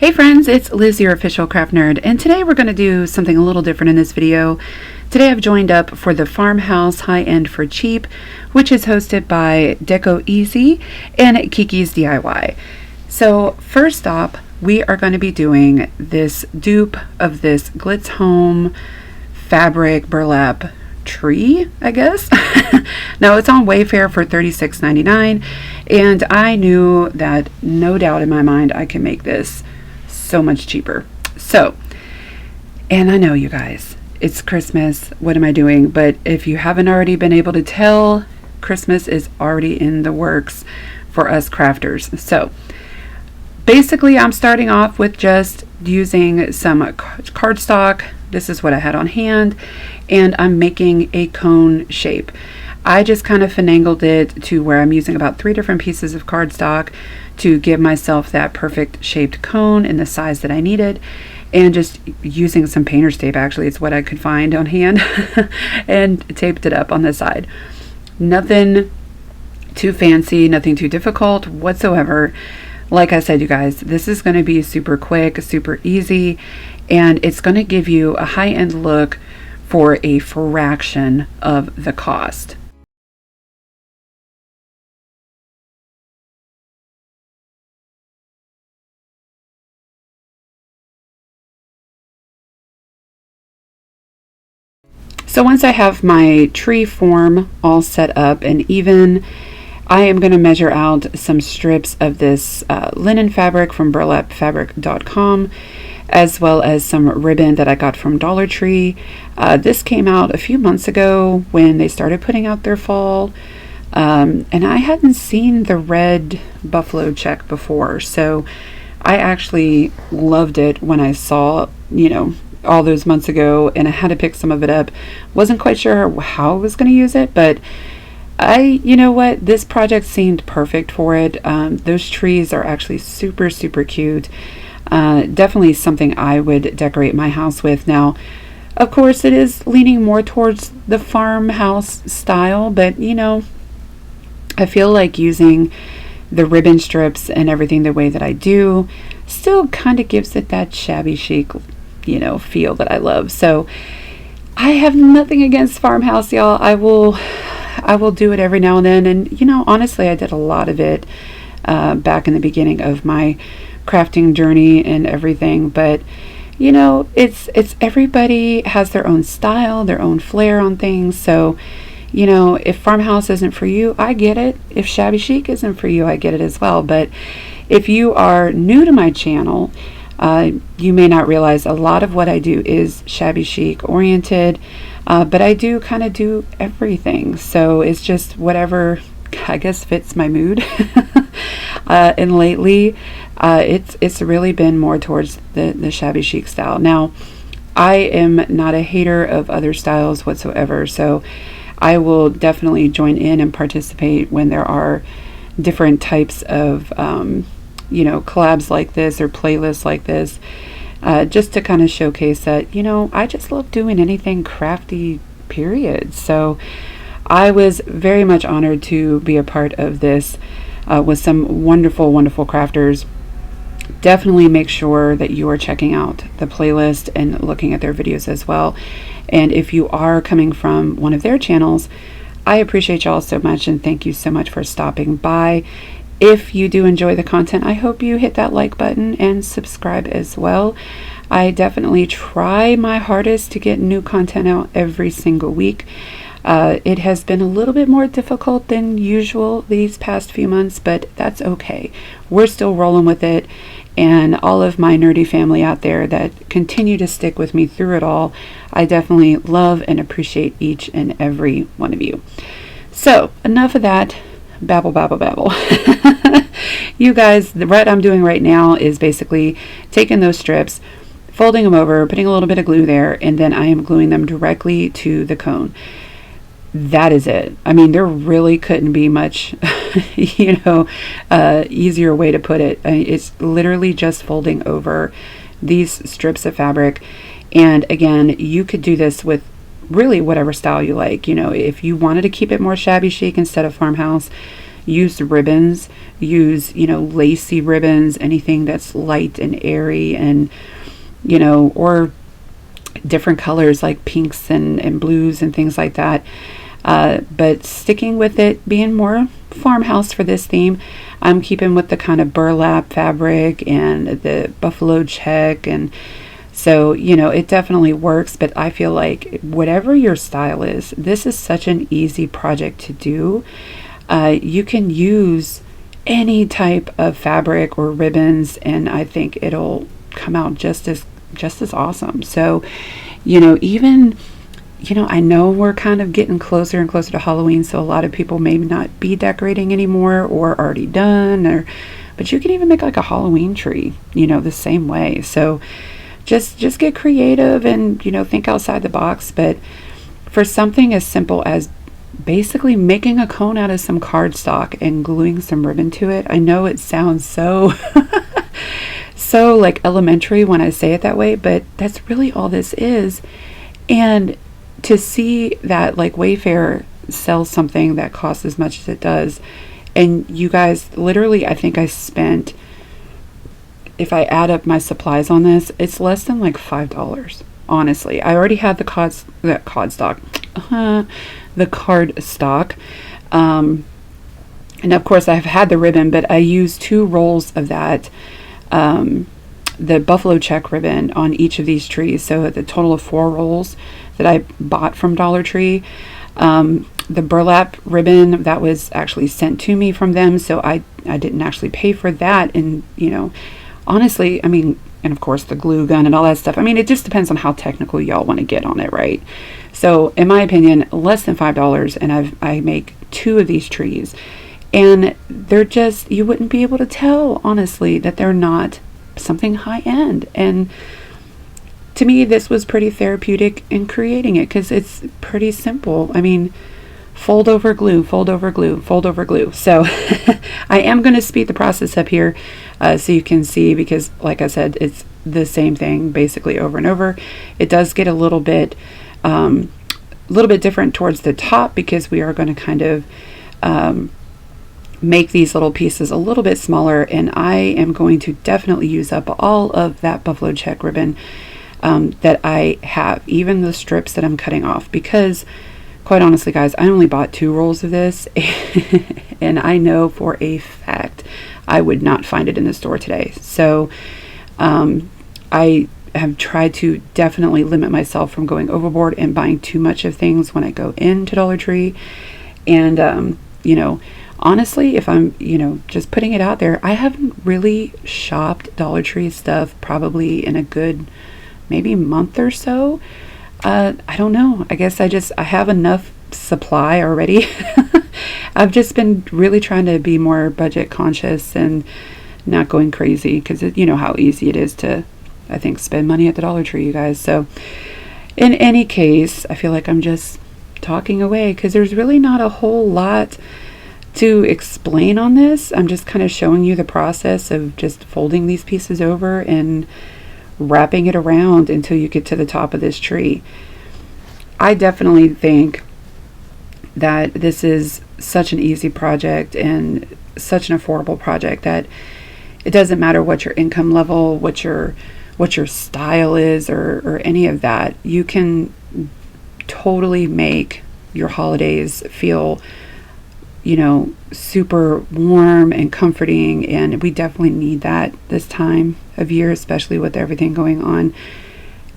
Hey friends, it's Liz, your official craft nerd, and today we're going to do something a little different in this video. Today I've joined up for the Farmhouse High-End for Cheap, which is hosted by Decor and Kiki's DIY. So first up, we are going to be doing this dupe of this Glitz Home fabric burlap tree, I guess. Now it's on Wayfair for $36.99, and I knew that no doubt in my mind I can make this so much cheaper. So, and I know you guys, it's Christmas, what am I doing? But if you haven't already been able to tell, Christmas is already in the works for us crafters. So basically I'm starting off with just using some cardstock. This is what I had on hand, and I'm making a cone shape. I just kind of finagled it to where I'm using about 3 different pieces of cardstock to give myself that perfect shaped cone in the size that I needed, and just using some painter's tape, actually it's what I could find on hand, and taped it up on the side. Nothing too fancy, nothing too difficult whatsoever. Like I said, you guys, this is going to be super quick, super easy, and it's going to give you a high-end look for a fraction of the cost. So once I have my tree form all set up and even, I am going to measure out some strips of this linen fabric from burlapfabric.com, as well as some ribbon that I got from Dollar Tree. This came out a few months ago when they started putting out their fall, and I hadn't seen the red buffalo check before, so I actually loved it when I saw, all those months ago, and I had to pick some of it up. Wasn't quite sure how I was going to use it, but you know what, this project seemed perfect for it. Those trees are actually super cute. Definitely something I would decorate my house with. Now, of course, it is leaning more towards the farmhouse style, but I feel like using the ribbon strips and everything the way that I do still kind of gives it that shabby chic feel that I love. So I have nothing against Farmhouse, y'all. I will do it every now and then, and honestly I did a lot of it back in the beginning of my crafting journey and everything, but it's everybody has their own style, their own flair on things. So if Farmhouse isn't for you, I get it. If shabby chic isn't for you, I get it as well. But if you are new to my channel, you may not realize a lot of what I do is shabby chic oriented, but I do kind of do everything. So it's just whatever, I guess, fits my mood. And lately, it's really been more towards the shabby chic style. Now, I am not a hater of other styles whatsoever, so I will definitely join in and participate when there are different types of collabs like this or playlists like this, just to kind of showcase that I just love doing anything crafty, period. So I was very much honored to be a part of this with some wonderful crafters. Definitely make sure that you are checking out the playlist and looking at their videos as well. And if you are coming from one of their channels, I appreciate y'all so much, and thank you so much for stopping by. If you do enjoy the content, I hope you hit that like button and subscribe as well. I definitely try my hardest to get new content out every single week. It has been a little bit more difficult than usual these past few months, but that's okay. We're still rolling with it, and all of my nerdy family out there that continue to stick with me through it all, I definitely love and appreciate each and every one of you. So enough of that babble. You guys, what I'm doing right now is basically taking those strips, folding them over, putting a little bit of glue there, and then I am gluing them directly to the cone. That is it. I mean, there really couldn't be much easier way to put it. It's literally just folding over these strips of fabric. And again, you could do this with really whatever style you like. If you wanted to keep it more shabby chic instead of farmhouse, use ribbons, use, lacy ribbons, anything that's light and airy, and, or different colors like pinks and blues and things like that. But sticking with it being more farmhouse for this theme, I'm keeping with the kind of burlap fabric and the buffalo check. And so, it definitely works, but I feel like whatever your style is, this is such an easy project to do. You can use any type of fabric or ribbons, and I think it'll come out just as awesome. So, even, I know we're kind of getting closer and closer to Halloween, so a lot of people may not be decorating anymore or already done, but you can even make like a Halloween tree, the same way. So just get creative and, think outside the box. But for something as simple as basically making a cone out of some cardstock and gluing some ribbon to it, I know it sounds so so like elementary when I say it that way, but that's really all this is. And to see that like Wayfair sells something that costs as much as it does, and you guys, literally, I think I spent, if I add up my supplies on this, it's less than like $5. Honestly, I already had the card stock, and of course I've had the ribbon, but I used 2 rolls of that, the buffalo check ribbon on each of these trees. So the total of 4 rolls that I bought from Dollar Tree. The burlap ribbon that was actually sent to me from them, so I didn't actually pay for that. And honestly, I mean, and of course the glue gun and all that stuff. I mean, it just depends on how technical y'all want to get on it, right? So in my opinion, less than $5, and I make 2 of these trees, and they're just, you wouldn't be able to tell, honestly, that they're not something high end. And to me, this was pretty therapeutic in creating it, because it's pretty simple. I mean, fold over glue, fold over glue, fold over glue. So I am going to speed the process up here so you can see, because like I said, it's the same thing basically over and over. It does get a little bit different towards the top, because we are going to kind of make these little pieces a little bit smaller, and I am going to definitely use up all of that buffalo check ribbon that I have, even the strips that I'm cutting off, because quite honestly, guys, I only bought 2 rolls of this and I know for a fact I would not find it in the store today. So I have tried to definitely limit myself from going overboard and buying too much of things when I go into Dollar Tree. And honestly, if I'm just putting it out there, I haven't really shopped Dollar Tree stuff probably in a good maybe month or so. I don't know. I guess I have enough supply already. I've just been really trying to be more budget conscious and not going crazy, because you know how easy it is to, I think, spend money at the Dollar Tree, you guys. So in any case, I feel like I'm just talking away, because there's really not a whole lot to explain on this. I'm just kind of showing you the process of just folding these pieces over and wrapping it around until you get to the top of this tree. I definitely think that this is such an easy project and such an affordable project that it doesn't matter what your income level, what your style is, or any of that. You can totally make your holidays feel super warm and comforting, and we definitely need that this time of year, especially with everything going on.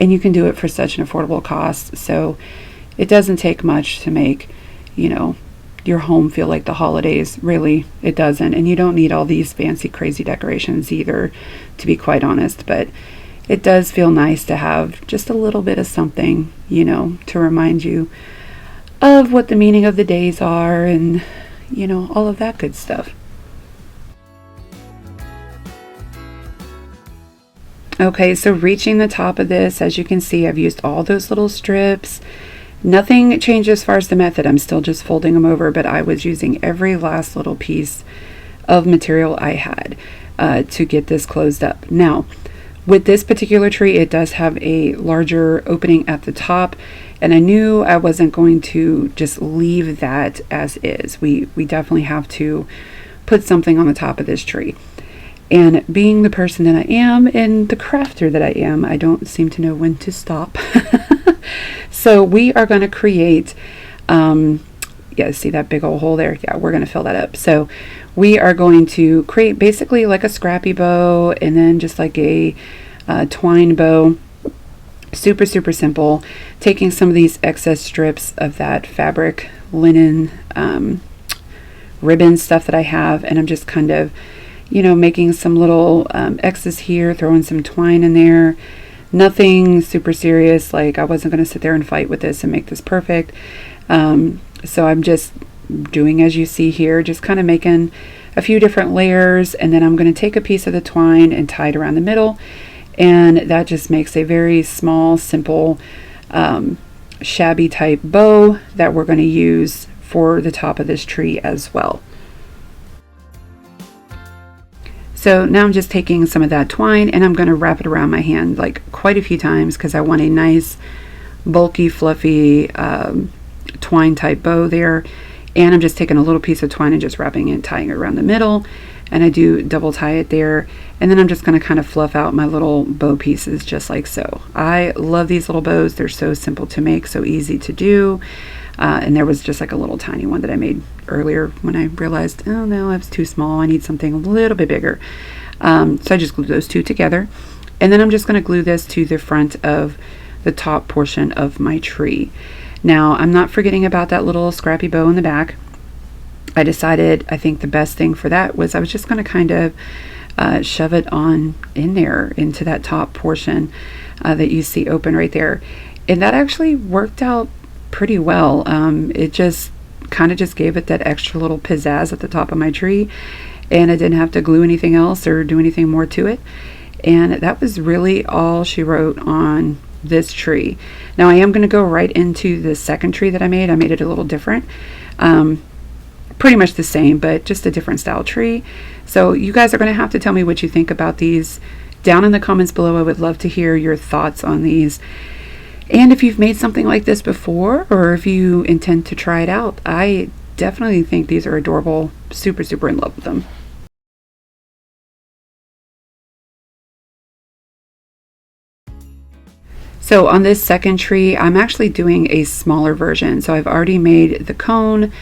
And you can do it for such an affordable cost. So it doesn't take much to make your home feel like the holidays. Really, it doesn't. And you don't need all these fancy crazy decorations either, to be quite honest. But it does feel nice to have just a little bit of something to remind you of what the meaning of the days are, and all of that good stuff. Okay, so reaching the top of this, as you can see, I've used all those little strips. Nothing changed as far as the method. I'm still just folding them over, but I was using every last little piece of material I had to get this closed up. Now, with this particular tree, it does have a larger opening at the top, And I knew I wasn't going to just leave that as is. We definitely have to put something on the top of this tree. And being the person that I am and the crafter that I am, I don't seem to know when to stop. So we are going to create, yeah, see that big old hole there? Yeah, we're going to fill that up. So we are going to create basically like a scrappy bow, and then just like a twine bow. Super, super simple. Taking some of these excess strips of that fabric, linen, ribbon stuff that I have, and I'm just kind of, you know, making some little X's here, throwing some twine in there. Nothing super serious. Like, I wasn't going to sit there and fight with this and make this perfect. So I'm just doing as you see here, just kind of making a few different layers, and then I'm going to take a piece of the twine and tie it around the middle, and that just makes a very small, simple, shabby type bow that we're going to use for the top of this tree as well. So now I'm just taking some of that twine and I'm going to wrap it around my hand like quite a few times, because I want a nice bulky, fluffy twine type bow there. And I'm just taking a little piece of twine and just wrapping it and tying it around the middle, and I do double tie it there, and then I'm just going to kind of fluff out my little bow pieces just like so. I love these little bows. They're so simple to make, so easy to do. And there was just like a little tiny one that I made earlier when I realized, oh no, it's too small, I need something a little bit bigger. So I just glued those two together, and then I'm just going to glue this to the front of the top portion of my tree. Now, I'm not forgetting about that little scrappy bow in the back. I decided, I think the best thing for that was I was just going to kind of shove it on in there into that top portion that you see open right there. And that actually worked out pretty well. It just kind of just gave it that extra little pizzazz at the top of my tree, and I didn't have to glue anything else or do anything more to it. And that was really all she wrote on this tree. Now I am going to go right into the second tree that I made. I made it a little different. Pretty much the same, but just a different style tree. So you guys are going to have to tell me what you think about these down in the comments below. I would love to hear your thoughts on these. And if you've made something like this before, or if you intend to try it out, I definitely think these are adorable. Super, super in love with them. So on this second tree, I'm actually doing a smaller version. So I've already made the cone,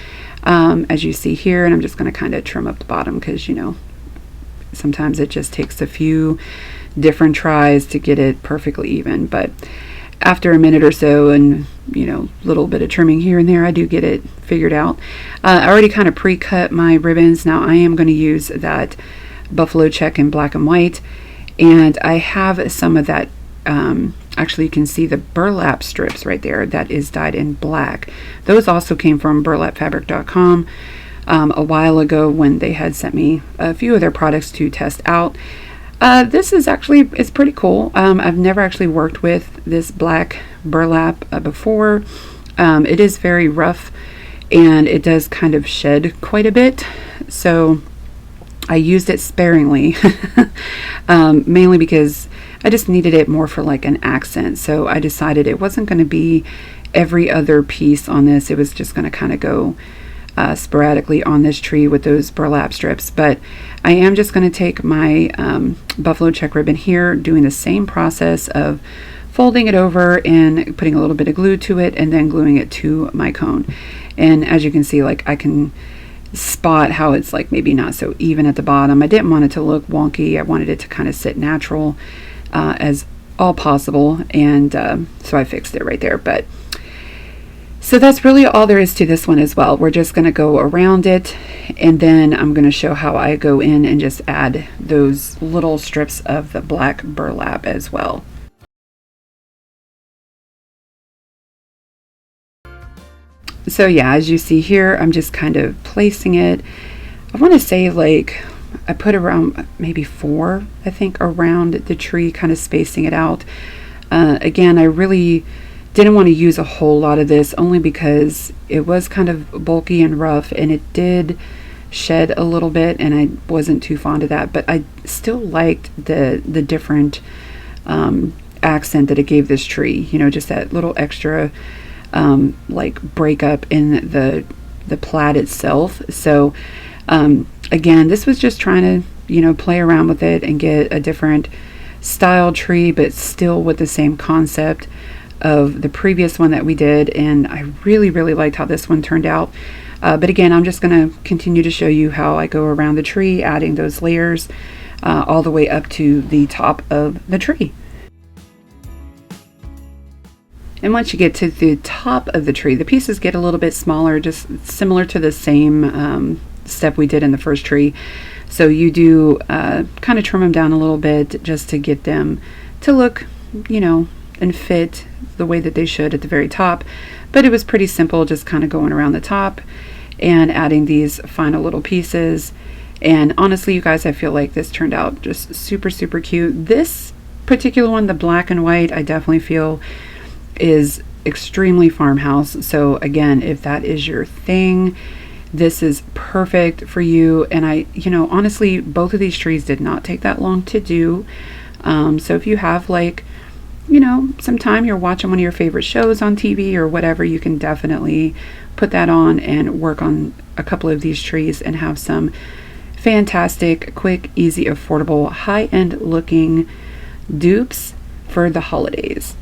as you see here, and I'm just going to kind of trim up the bottom, because, you know, sometimes it just takes a few different tries to get it perfectly even. But after a minute or so, and, you know, a little bit of trimming here and there, I do get it figured out. I already kind of pre-cut my ribbons. Now I am going to use that buffalo check in black and white, and I have some of that. Actually, you can see the burlap strips right there that is dyed in black. Those also came from burlapfabric.com a while ago when they had sent me a few of their products to test out. This is actually, it's pretty cool. I've never actually worked with this black burlap before. It is very rough, and it does kind of shed quite a bit. So I used it sparingly, mainly because I just needed it more for like an accent. So I decided it wasn't going to be every other piece on this. It was just going to kind of go sporadically on this tree with those burlap strips. But I am just going to take my buffalo check ribbon here, doing the same process of folding it over and putting a little bit of glue to it, and then gluing it to my cone. And as you can see, like, I can spot how it's like maybe not so even at the bottom. I didn't want it to look wonky. I wanted it to kind of sit natural as all possible, and so I fixed it right there. But so that's really all there is to this one as well. We're just going to go around it, and then I'm going to show how I go in and just add those little strips of the black burlap as well. So yeah, as you see here, I'm just kind of placing it. I want to say, like, I put around maybe 4, I think, around the tree, kind of spacing it out. Again, I really didn't want to use a whole lot of this, only because it was kind of bulky and rough, and it did shed a little bit, and I wasn't too fond of that. But I still liked the different accent that it gave this tree, you know, just that little extra like breakup in the plaid itself. So again, this was just trying to, you know, play around with it and get a different style tree, but still with the same concept of the previous one that we did. And I really liked how this one turned out. But again, I'm just going to continue to show you how I go around the tree, adding those layers all the way up to the top of the tree. And once you get to the top of the tree, the pieces get a little bit smaller, just similar to the same step we did in the first tree. So you do kind of trim them down a little bit just to get them to look, you know, and fit the way that they should at the very top. But it was pretty simple, just kind of going around the top and adding these final little pieces. And honestly, you guys, I feel like this turned out just super cute. This particular one, the black and white, I definitely feel is extremely farmhouse. So again, if that is your thing, this is perfect for you. And I, you know, honestly, both of these trees did not take that long to do. So if you have, like, you know, sometime you're watching one of your favorite shows on TV or whatever, you can definitely put that on and work on a couple of these trees and have some fantastic, quick, easy, affordable, high-end looking dupes for the holidays.